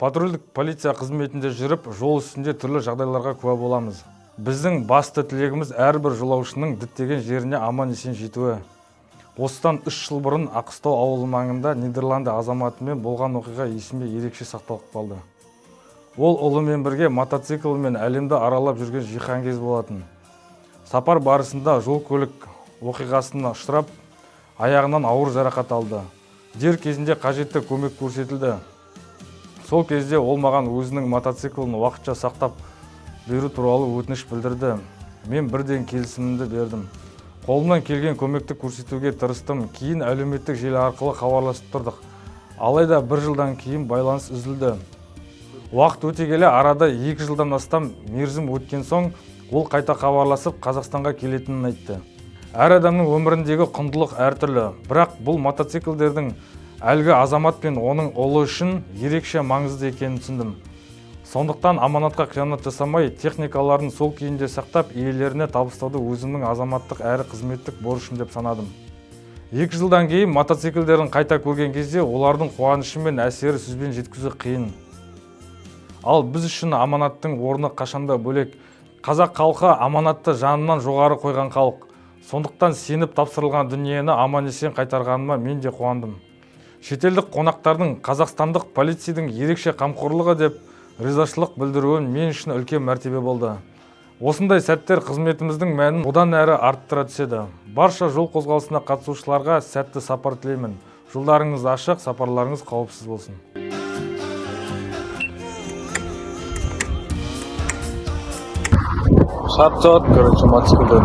Патрульдік полиция қызметінде жүріп, жол үстінде түрлі жағдайларға куә боламыз. Біздің басты тілегіміз әрбір жолаушының діттеген жеріне аман-есен жетуі. Осыдан 3 жыл бұрын Аққыстау ауылы маңында Нидерланды азаматымен болған оқиға есімде ерекше сақталып қалды. Ол ұлымен бірге мотоциклмен әлемді аралап жүрген жиһанкез болатын. Сапар барысында жол көлік оқиғасына ұшырап, аяғынан ауыр жарақат алды. Дер кезінде қажетті көмек көрсетілді. Сол кезде ол маған өзінің мотоциклін уақытша сақтап беру туралы өтініш білдірді. Мен бірден келісімімді бердім. Қолымнан келген көмекті көрсетуге тырыстым. Кейін әлеуметтік желі арқылы хабарласып тұрдық. Алайда 1 жылдан кейін байланыс үзілді. Уақыт өте келе арада 2 жылдан астам мерзім өткен соң, ол қайта хабарласып Қазақстанға келетінін айтты. Әр адамның өміріндегі құндылық әртүрлі, бірақ бұл мотоциклдердің әлгі азамат пен оның ұлы үшін ерекше маңызды екенін түсіндім. Сондықтан аманатқа қиянат жасамай, техникаларын сол күйінде сақтап, иелеріне табыстауды өзімнің азаматтық әрі қызметтік борышым деп санадым. 2 жылдан кейін мотоциклдерін қайта көрген кезде олардың қуанышы мен әсері сөзбен жеткізу қиын. Ал біз үшін аманаттың орны қашанда бөлек. Қазақ халқы аманатты жанынан жоғары қойған халық. Сондықтан сеніп тапсырылған дүниені аман-есен қайтарғаныма мен де қуандым. Шетелдік қонақтардың қазақстандық полицияның ерекше қамқорлығы деп ризашылық білдіруін мен үшін үлкен мәртебе болды. Осындай сәттер қызметіміздің мәнін одан әрі арттыра түседі. Барша жол қозғалысына қатысушыларға сәтті сапар тілеймін. Жолдарыңыз ашық, сапарларыңыз қауіпсіз болсын. Шарт, короче, мотоциклдер.